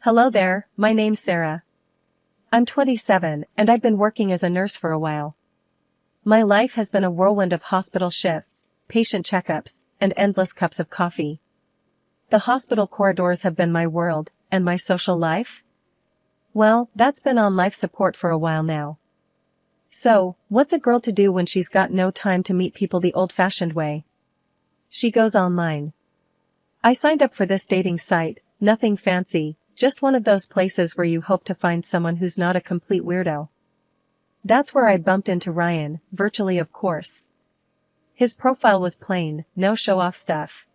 Hello there, my name's Sarah. I'm 27 and I've been working as a nurse for a while. My life has been a whirlwind of hospital shifts, patient checkups, and endless cups of coffee. The hospital corridors have been my world, and my social life? Well, that's been on life support for a while now. So, what's a girl to do when she's got no time to meet people the old-fashioned way? She goes online. I signed up for this dating site, nothing fancy, just one of those places where you hope to find someone who's not a complete weirdo. That's where I bumped into Ryan, virtually of course. His profile was plain, no show-off stuff.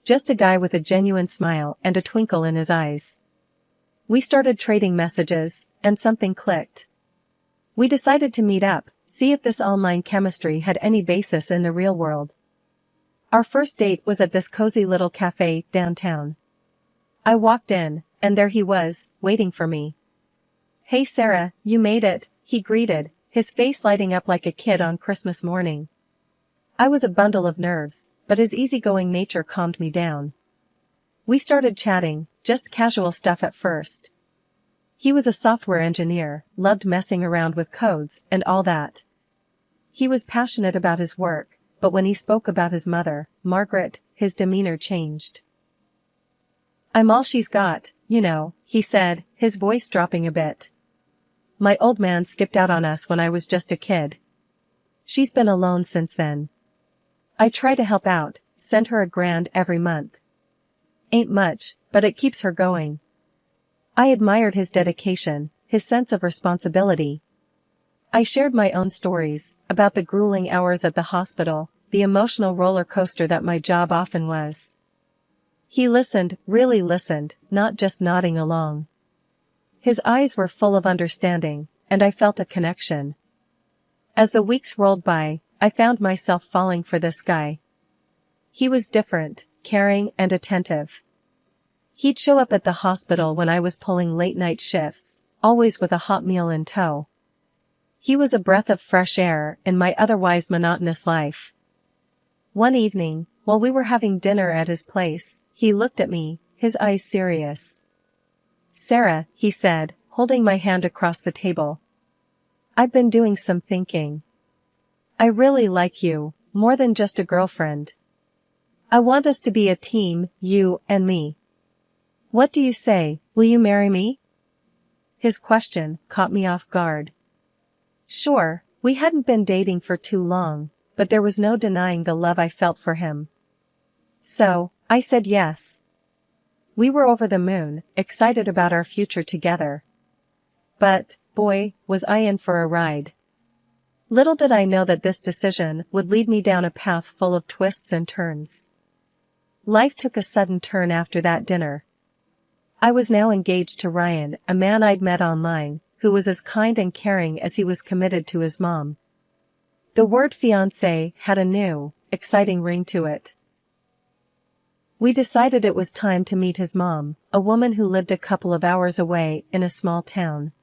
Just a guy with a genuine smile and a twinkle in his eyes. We started trading messages, and something clicked. We decided to meet up, see if this online chemistry had any basis in the real world. Our first date was at this cozy little cafe downtown. I walked in, and there he was, waiting for me. "Hey Sarah, you made it," he greeted, his face lighting up like a kid on Christmas morning. I was a bundle of nerves, but his easygoing nature calmed me down. We started chatting, just casual stuff at first. He was a software engineer, loved messing around with codes and all that. He was passionate about his work, but when he spoke about his mother, Margaret, his demeanor changed. "I'm all she's got, you know," he said, his voice dropping a bit. "My old man skipped out on us when I was just a kid. She's been alone since then. I try to help out, send her $1,000 every month. Ain't much, but it keeps her going." I admired his dedication, his sense of responsibility. I shared my own stories, about the grueling hours at the hospital, the emotional roller coaster that my job often was. He listened, really listened, not just nodding along. His eyes were full of understanding, and I felt a connection. As the weeks rolled by, I found myself falling for this guy. He was different, caring and attentive. He'd show up at the hospital when I was pulling late-night shifts, always with a hot meal in tow. He was a breath of fresh air in my otherwise monotonous life. One evening, while we were having dinner at his place, he looked at me, his eyes serious. "Sarah," he said, holding my hand across the table. "I've been doing some thinking. I really like you, more than just a girlfriend. I want us to be a team, you and me. What do you say, will you marry me?" His question caught me off guard. Sure, we hadn't been dating for too long, but there was no denying the love I felt for him. So, I said yes. We were over the moon, excited about our future together. But, boy, was I in for a ride. Little did I know that this decision would lead me down a path full of twists and turns. Life took a sudden turn after that dinner. I was now engaged to Ryan, a man I'd met online, who was as kind and caring as he was committed to his mom. The word fiancé had a new, exciting ring to it. We decided it was time to meet his mom, a woman who lived a couple of hours away in a small town.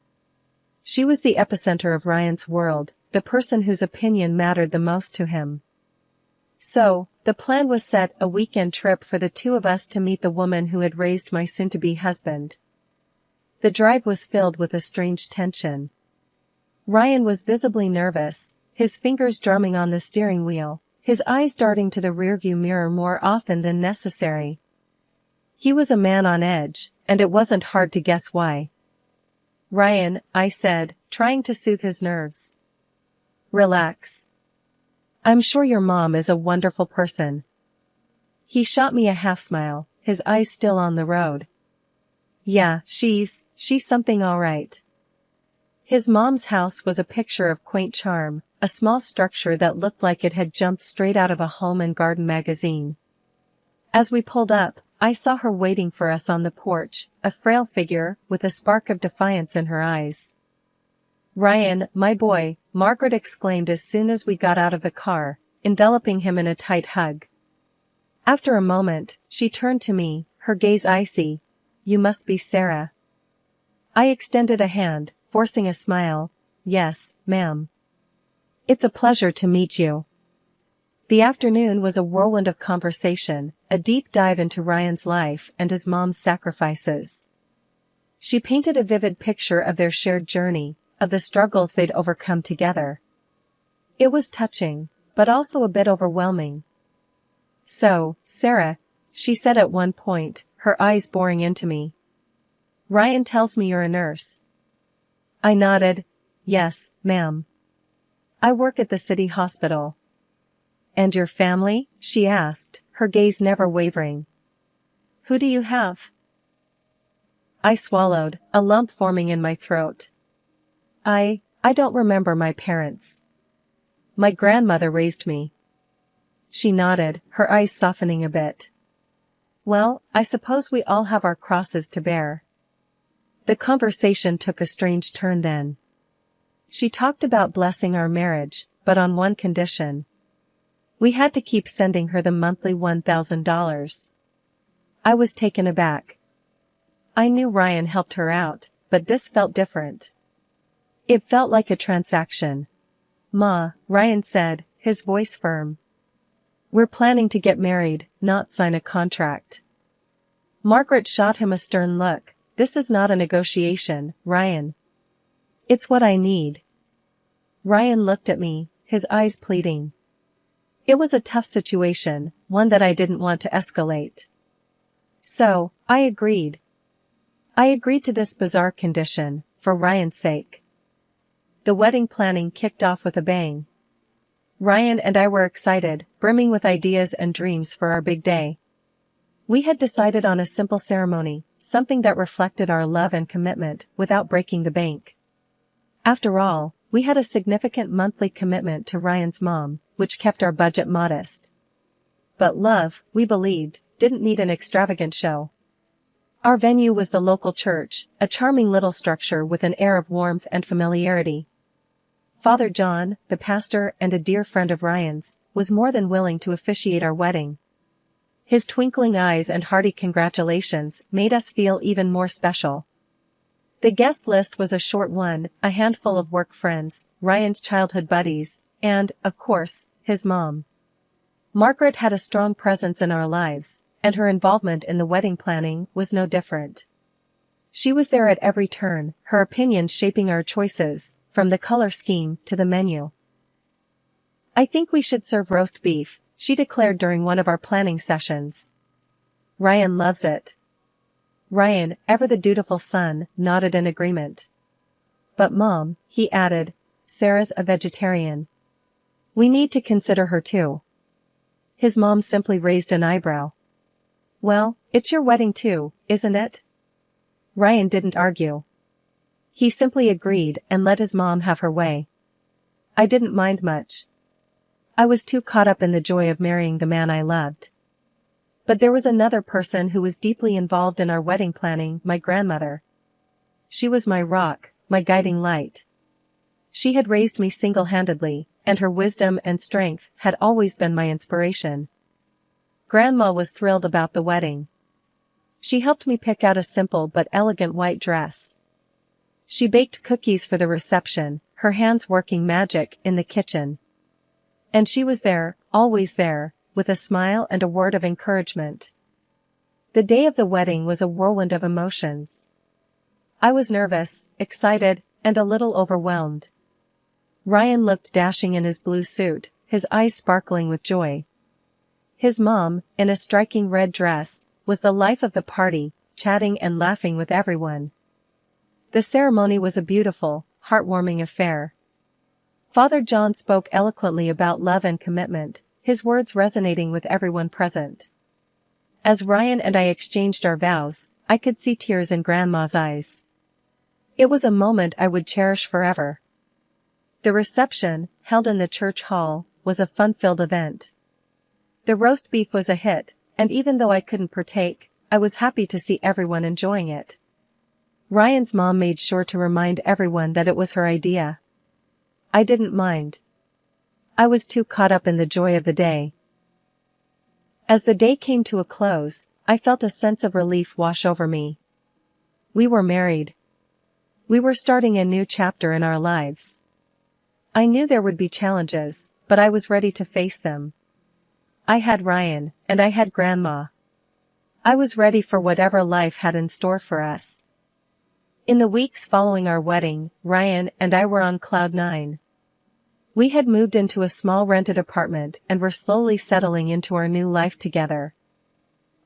She was the epicenter of Ryan's world, the person whose opinion mattered the most to him. So, the plan was set, a weekend trip for the two of us to meet the woman who had raised my soon-to-be husband. The drive was filled with a strange tension. Ryan was visibly nervous, his fingers drumming on the steering wheel, his eyes darting to the rearview mirror more often than necessary. He was a man on edge, and it wasn't hard to guess why. "Ryan," I said, trying to soothe his nerves. "Relax. I'm sure your mom is a wonderful person." He shot me a half-smile, his eyes still on the road. "Yeah, she's something all right." His mom's house was a picture of quaint charm, a small structure that looked like it had jumped straight out of a home and garden magazine. As we pulled up, I saw her waiting for us on the porch, a frail figure, with a spark of defiance in her eyes. "Ryan, my boy," Margaret exclaimed as soon as we got out of the car, enveloping him in a tight hug. After a moment, she turned to me, her gaze icy. "You must be Sarah." I extended a hand, forcing a smile. "Yes, ma'am. It's a pleasure to meet you." The afternoon was a whirlwind of conversation, a deep dive into Ryan's life and his mom's sacrifices. She painted a vivid picture of their shared journey, of the struggles they'd overcome together. It was touching, but also a bit overwhelming. "So, Sarah," she said at one point, her eyes boring into me. "Ryan tells me you're a nurse." I nodded. "Yes, ma'am. I work at the city hospital." "And your family?" she asked, her gaze never wavering. "Who do you have?" I swallowed, a lump forming in my throat. I don't remember my parents. My grandmother raised me." She nodded, her eyes softening a bit. "Well, I suppose we all have our crosses to bear." The conversation took a strange turn then. She talked about blessing our marriage, but on one condition. We had to keep sending her the monthly $1,000. I was taken aback. I knew Ryan helped her out, but this felt different. It felt like a transaction. "Ma," Ryan said, his voice firm. "We're planning to get married, not sign a contract." Margaret shot him a stern look. "This is not a negotiation, Ryan. It's what I need." Ryan looked at me, his eyes pleading. It was a tough situation, one that I didn't want to escalate. So, I agreed. I agreed to this bizarre condition, for Ryan's sake. The wedding planning kicked off with a bang. Ryan and I were excited, brimming with ideas and dreams for our big day. We had decided on a simple ceremony, something that reflected our love and commitment without breaking the bank. After all, we had a significant monthly commitment to Ryan's mom, which kept our budget modest. But love, we believed, didn't need an extravagant show. Our venue was the local church, a charming little structure with an air of warmth and familiarity. Father John, the pastor and a dear friend of Ryan's, was more than willing to officiate our wedding. His twinkling eyes and hearty congratulations made us feel even more special. The guest list was a short one, a handful of work friends, Ryan's childhood buddies, and, of course, his mom. Margaret had a strong presence in our lives, and her involvement in the wedding planning was no different. She was there at every turn, her opinion shaping our choices, from the color scheme to the menu. "I think we should serve roast beef," she declared during one of our planning sessions. "Ryan loves it." Ryan, ever the dutiful son, nodded in agreement. "But Mom," he added, "Sarah's a vegetarian. We need to consider her too." His mom simply raised an eyebrow. "Well, it's your wedding too, isn't it?" Ryan didn't argue. He simply agreed and let his mom have her way. I didn't mind much. I was too caught up in the joy of marrying the man I loved. But there was another person who was deeply involved in our wedding planning, my grandmother. She was my rock, my guiding light. She had raised me single-handedly, and her wisdom and strength had always been my inspiration. Grandma was thrilled about the wedding. She helped me pick out a simple but elegant white dress. She baked cookies for the reception, her hands working magic in the kitchen. And she was there, always there, with a smile and a word of encouragement. The day of the wedding was a whirlwind of emotions. I was nervous, excited, and a little overwhelmed. Ryan looked dashing in his blue suit, his eyes sparkling with joy. His mom, in a striking red dress, was the life of the party, chatting and laughing with everyone. The ceremony was a beautiful, heartwarming affair. Father John spoke eloquently about love and commitment, his words resonating with everyone present. As Ryan and I exchanged our vows, I could see tears in Grandma's eyes. It was a moment I would cherish forever. The reception, held in the church hall, was a fun-filled event. The roast beef was a hit, and even though I couldn't partake, I was happy to see everyone enjoying it. Ryan's mom made sure to remind everyone that it was her idea. I didn't mind. I was too caught up in the joy of the day. As the day came to a close, I felt a sense of relief wash over me. We were married. We were starting a new chapter in our lives. I knew there would be challenges, but I was ready to face them. I had Ryan, and I had Grandma. I was ready for whatever life had in store for us. In the weeks following our wedding, Ryan and I were on cloud nine. We had moved into a small rented apartment and were slowly settling into our new life together.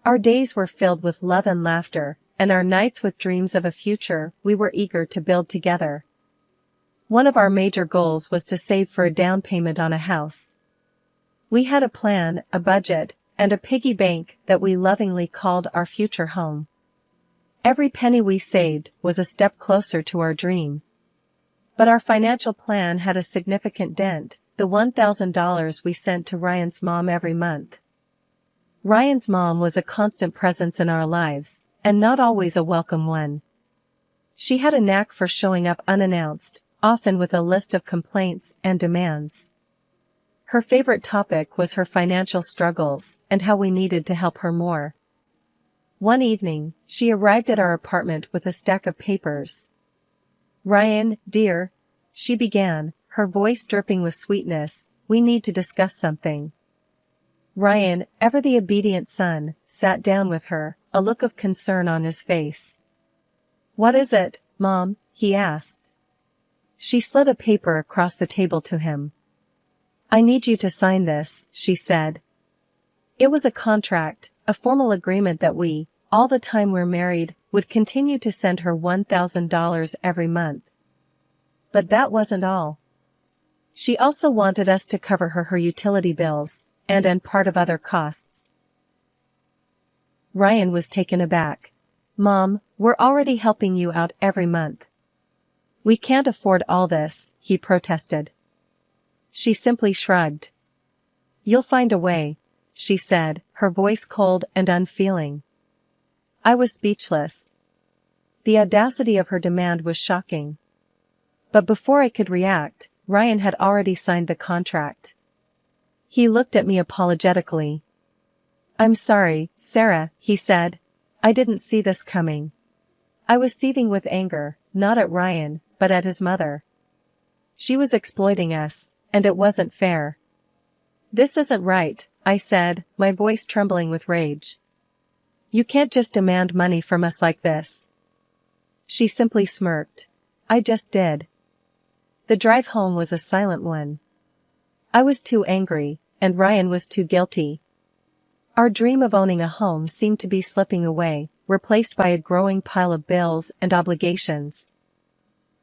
Our days were filled with love and laughter, and our nights with dreams of a future we were eager to build together. One of our major goals was to save for a down payment on a house. We had a plan, a budget, and a piggy bank that we lovingly called our future home. Every penny we saved was a step closer to our dream. But our financial plan had a significant dent, the $1,000 we sent to Ryan's mom every month. Ryan's mom was a constant presence in our lives, and not always a welcome one. She had a knack for showing up unannounced, often with a list of complaints and demands. Her favorite topic was her financial struggles and how we needed to help her more. One evening, she arrived at our apartment with a stack of papers. "Ryan, dear," she began, her voice dripping with sweetness, "we need to discuss something." Ryan, ever the obedient son, sat down with her, a look of concern on his face. "What is it, Mom?" he asked. She slid a paper across the table to him. "I need you to sign this," she said. It was a contract, a formal agreement that we, all the time we're married, would continue to send her $1,000 every month. But that wasn't all. She also wanted us to cover her utility bills, and part of other costs. Ryan was taken aback. "Mom, we're already helping you out every month." "We can't afford all this," he protested. She simply shrugged. "You'll find a way," she said, her voice cold and unfeeling. I was speechless. The audacity of her demand was shocking. But before I could react, Ryan had already signed the contract. He looked at me apologetically. "I'm sorry, Sarah," he said. "I didn't see this coming." I was seething with anger, not at Ryan, but at his mother. She was exploiting us, and it wasn't fair. "This isn't right," I said, my voice trembling with rage. "You can't just demand money from us like this." She simply smirked. "I just did." The drive home was a silent one. I was too angry, and Ryan was too guilty. Our dream of owning a home seemed to be slipping away, replaced by a growing pile of bills and obligations.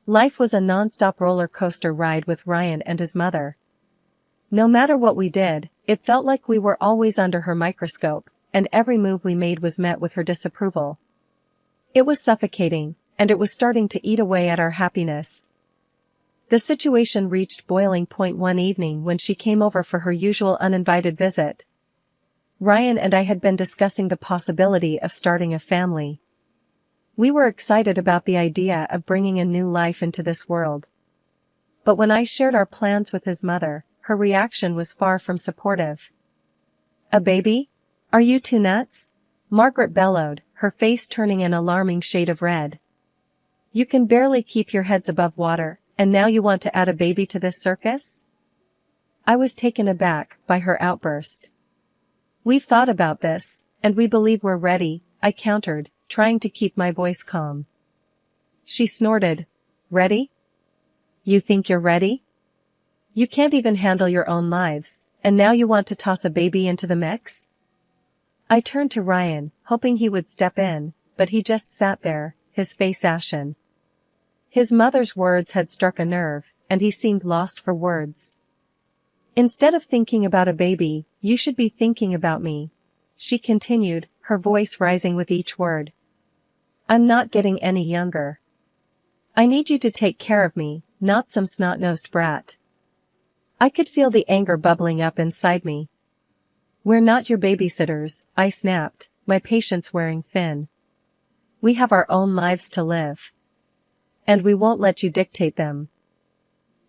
Life was a non-stop roller coaster ride with Ryan and his mother. No matter what we did, it felt like we were always under her microscope, and every move we made was met with her disapproval. It was suffocating, and it was starting to eat away at our happiness. The situation reached boiling point one evening when she came over for her usual uninvited visit. Ryan and I had been discussing the possibility of starting a family. We were excited about the idea of bringing a new life into this world. But when I shared our plans with his mother, her reaction was far from supportive. "A baby? Are you two nuts?" Margaret bellowed, her face turning an alarming shade of red. "You can barely keep your heads above water, and now you want to add a baby to this circus?" I was taken aback by her outburst. "We've thought about this, and we believe we're ready," I countered, trying to keep my voice calm. She snorted. "Ready? You think you're ready? You can't even handle your own lives, and now you want to toss a baby into the mix?" I turned to Ryan, hoping he would step in, but he just sat there, his face ashen. His mother's words had struck a nerve, and he seemed lost for words. "Instead of thinking about a baby, you should be thinking about me," she continued, her voice rising with each word. "I'm not getting any younger. I need you to take care of me, not some snot-nosed brat." I could feel the anger bubbling up inside me. "We're not your babysitters," I snapped, my patience wearing thin. "We have our own lives to live. And we won't let you dictate them."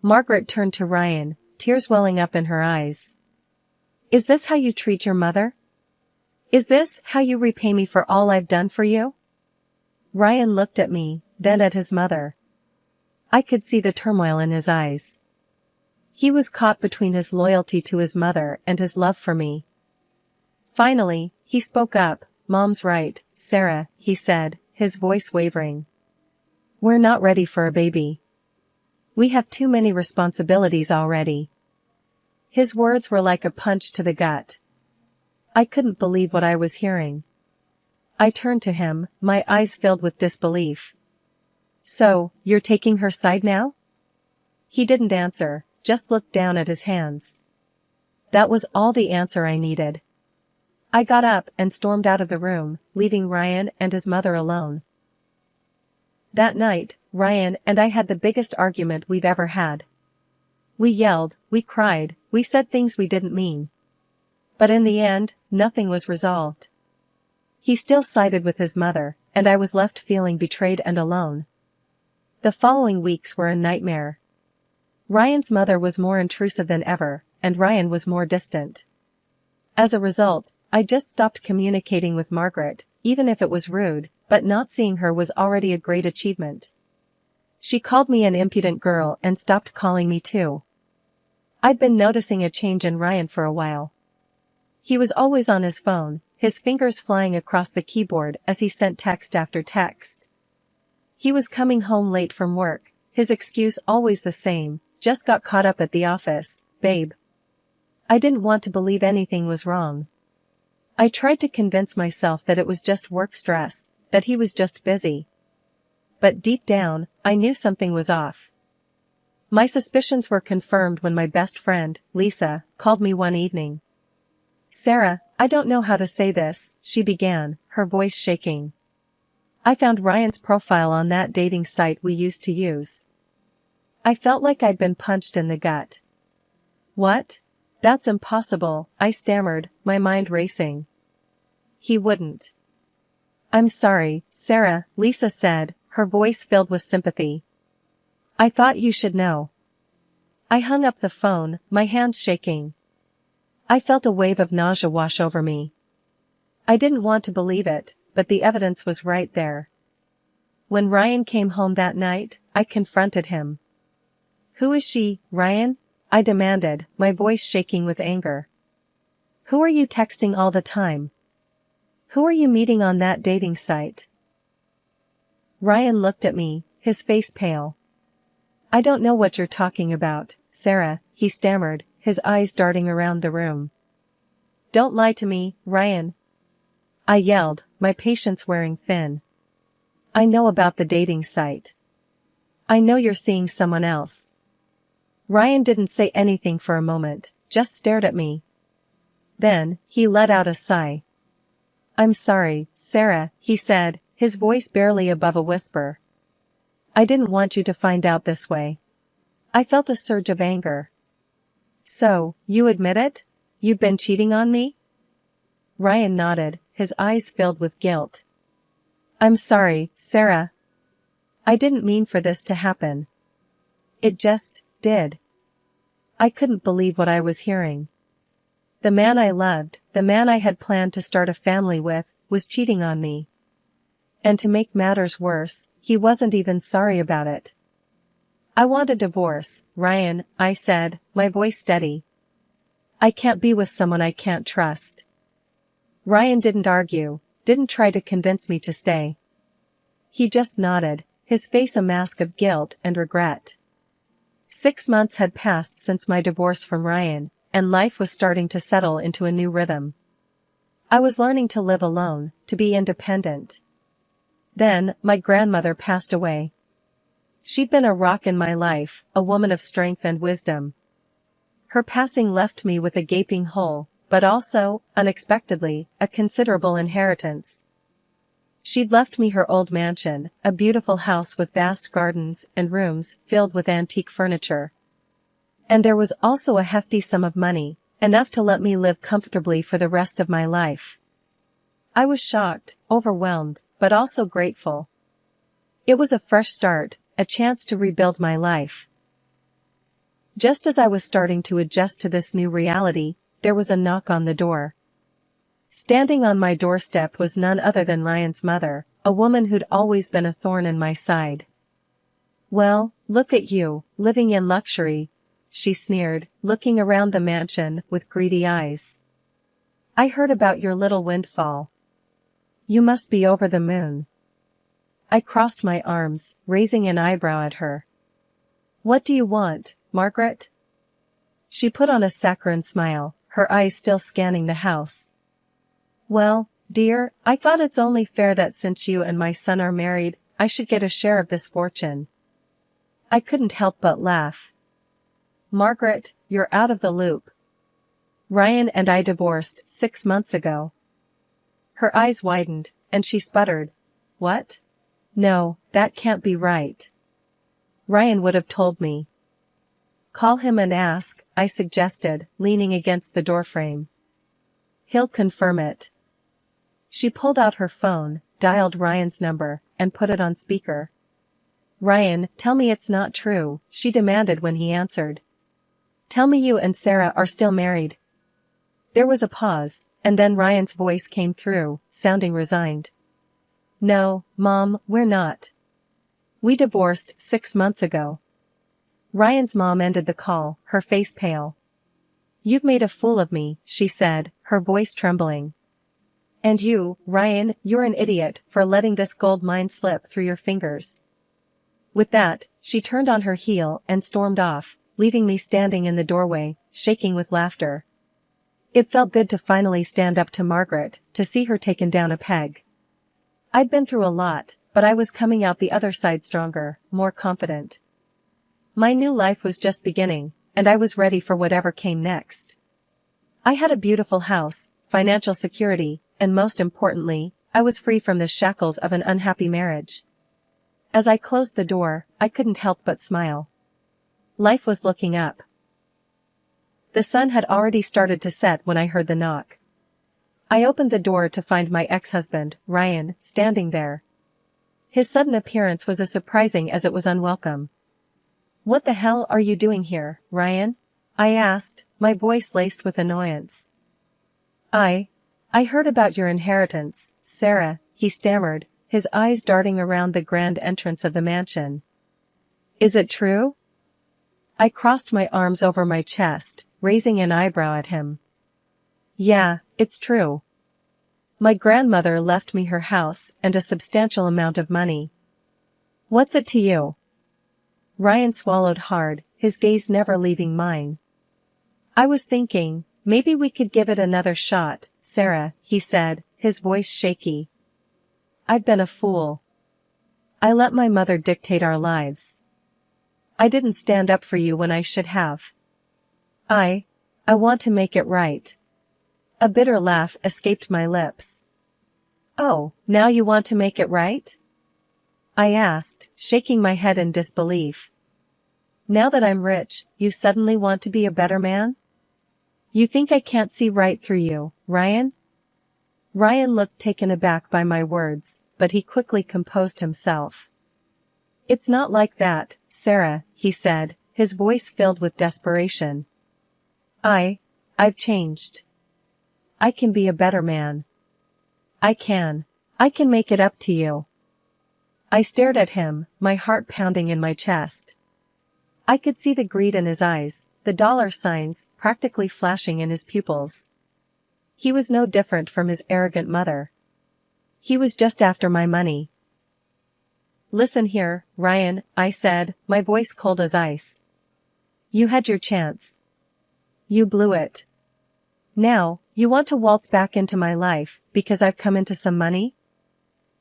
Margaret turned to Ryan, tears welling up in her eyes. "Is this how you treat your mother? Is this how you repay me for all I've done for you?" Ryan looked at me, then at his mother. I could see the turmoil in his eyes. He was caught between his loyalty to his mother and his love for me. Finally, he spoke up. "Mom's right, Sarah," he said, his voice wavering. We're not ready for a baby. We have too many responsibilities already. His words were like a punch to the gut. I couldn't believe what I was hearing. I turned to him, my eyes filled with disbelief. So, you're taking her side now? He didn't answer, just looked down at his hands. That was all the answer I needed. I got up and stormed out of the room, leaving Ryan and his mother alone. That night, Ryan and I had the biggest argument we've ever had. We yelled, we cried, we said things we didn't mean. But in the end, nothing was resolved. He still sided with his mother, and I was left feeling betrayed and alone. The following weeks were a nightmare. Ryan's mother was more intrusive than ever, and Ryan was more distant. As a result, I just stopped communicating with Margaret, even if it was rude, but not seeing her was already a great achievement. She called me an impudent girl and stopped calling me too. I'd been noticing a change in Ryan for a while. He was always on his phone, his fingers flying across the keyboard as he sent text after text. He was coming home late from work, his excuse always the same, just got caught up at the office, babe. I didn't want to believe anything was wrong. I tried to convince myself that it was just work stress, that he was just busy. But deep down, I knew something was off. My suspicions were confirmed when my best friend, Lisa, called me one evening. Sarah, I don't know how to say this, she began, her voice shaking. I found Ryan's profile on that dating site we used to use. I felt like I'd been punched in the gut. What? That's impossible, I stammered, my mind racing. He wouldn't. I'm sorry, Sarah, Lisa said, her voice filled with sympathy. I thought you should know. I hung up the phone, my hands shaking. I felt a wave of nausea wash over me. I didn't want to believe it, but the evidence was right there. When Ryan came home that night, I confronted him. Who is she, Ryan? I demanded, my voice shaking with anger. Who are you texting all the time? Who are you meeting on that dating site? Ryan looked at me, his face pale. I don't know what you're talking about, Sarah, he stammered, his eyes darting around the room. Don't lie to me, Ryan. I yelled, my patience wearing thin. I know about the dating site. I know you're seeing someone else. Ryan didn't say anything for a moment, just stared at me. Then, he let out a sigh. I'm sorry, Sarah, he said, his voice barely above a whisper. I didn't want you to find out this way. I felt a surge of anger. So, you admit it? You've been cheating on me? Ryan nodded, his eyes filled with guilt. I'm sorry, Sarah. I didn't mean for this to happen. It just did. I couldn't believe what I was hearing. The man I loved, the man I had planned to start a family with, was cheating on me. And to make matters worse, he wasn't even sorry about it. I want a divorce, Ryan, I said, my voice steady. I can't be with someone I can't trust. Ryan didn't argue, didn't try to convince me to stay. He just nodded, his face a mask of guilt and regret. 6 months had passed since my divorce from Ryan, and life was starting to settle into a new rhythm. I was learning to live alone, to be independent. Then, my grandmother passed away. She'd been a rock in my life, a woman of strength and wisdom. Her passing left me with a gaping hole, but also, unexpectedly, a considerable inheritance. She'd left me her old mansion, a beautiful house with vast gardens and rooms filled with antique furniture. And there was also a hefty sum of money, enough to let me live comfortably for the rest of my life. I was shocked, overwhelmed, but also grateful. It was a fresh start, a chance to rebuild my life. Just as I was starting to adjust to this new reality, there was a knock on the door. Standing on my doorstep was none other than Ryan's mother, a woman who'd always been a thorn in my side. Well, look at you, living in luxury, she sneered, looking around the mansion with greedy eyes. I heard about your little windfall. You must be over the moon. I crossed my arms, raising an eyebrow at her. What do you want, Margaret? She put on a saccharine smile, her eyes still scanning the house. Well, dear, I thought it's only fair that since you and my son are married, I should get a share of this fortune. I couldn't help but laugh. Margaret, you're out of the loop. Ryan and I divorced 6 months ago. Her eyes widened, and she sputtered. What? No, that can't be right. Ryan would have told me. Call him and ask, I suggested, leaning against the doorframe. He'll confirm it. She pulled out her phone, dialed Ryan's number, and put it on speaker. Ryan, tell me it's not true, she demanded when he answered. Tell me you and Sarah are still married. There was a pause, and then Ryan's voice came through, sounding resigned. No, Mom, we're not. We divorced 6 months ago. Ryan's mom ended the call, her face pale. You've made a fool of me, she said, her voice trembling. And you, Ryan, you're an idiot for letting this gold mine slip through your fingers. With that, she turned on her heel and stormed off, leaving me standing in the doorway, shaking with laughter. It felt good to finally stand up to Margaret, to see her taken down a peg. I'd been through a lot, but I was coming out the other side stronger, more confident. My new life was just beginning, and I was ready for whatever came next. I had a beautiful house, financial security, and most importantly, I was free from the shackles of an unhappy marriage. As I closed the door, I couldn't help but smile. Life was looking up. The sun had already started to set when I heard the knock. I opened the door to find my ex-husband, Ryan, standing there. His sudden appearance was as surprising as it was unwelcome. What the hell are you doing here, Ryan? I asked, my voice laced with annoyance. I heard about your inheritance, Sarah, he stammered, his eyes darting around the grand entrance of the mansion. Is it true? I crossed my arms over my chest, raising an eyebrow at him. Yeah, it's true. My grandmother left me her house and a substantial amount of money. What's it to you? Ryan swallowed hard, his gaze never leaving mine. I was thinking, maybe we could give it another shot, Sarah, he said, his voice shaky. I've been a fool. I let my mother dictate our lives. I didn't stand up for you when I should have. I want to make it right. A bitter laugh escaped my lips. Oh, now you want to make it right? I asked, shaking my head in disbelief. Now that I'm rich, you suddenly want to be a better man? You think I can't see right through you, Ryan? Ryan looked taken aback by my words, but he quickly composed himself. It's not like that, Sarah, he said, his voice filled with desperation. I've changed. I can be a better man. I can make it up to you. I stared at him, my heart pounding in my chest. I could see the greed in his eyes, the dollar signs practically flashing in his pupils. He was no different from his arrogant mother. He was just after my money. Listen here, Ryan, I said, my voice cold as ice. You had your chance. You blew it. Now, you want to waltz back into my life because I've come into some money?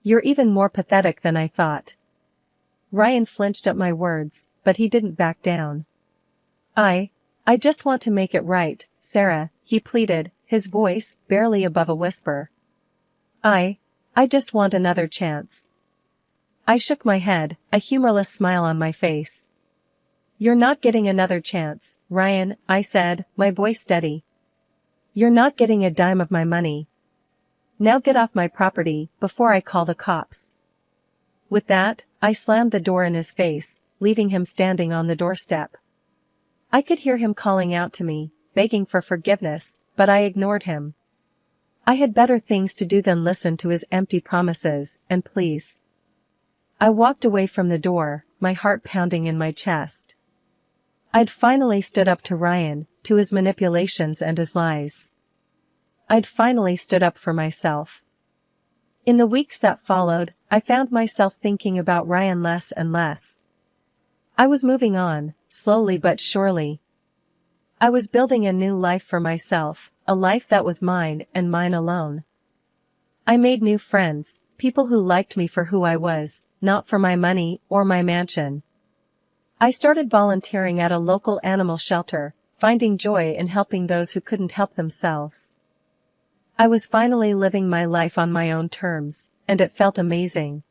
You're even more pathetic than I thought. Ryan flinched at my words, but he didn't back down. I just want to make it right, Sarah, he pleaded, his voice barely above a whisper. I just want another chance. I shook my head, a humorless smile on my face. You're not getting another chance, Ryan, I said, my voice steady. You're not getting a dime of my money. Now get off my property before I call the cops. With that, I slammed the door in his face, leaving him standing on the doorstep. I could hear him calling out to me, begging for forgiveness, but I ignored him. I had better things to do than listen to his empty promises and pleas. I walked away from the door, my heart pounding in my chest. I'd finally stood up to Ryan, to his manipulations and his lies. I'd finally stood up for myself. In the weeks that followed, I found myself thinking about Ryan less and less. I was moving on, slowly but surely. I was building a new life for myself, a life that was mine and mine alone. I made new friends, people who liked me for who I was, not for my money or my mansion. I started volunteering at a local animal shelter, finding joy in helping those who couldn't help themselves. I was finally living my life on my own terms, and it felt amazing.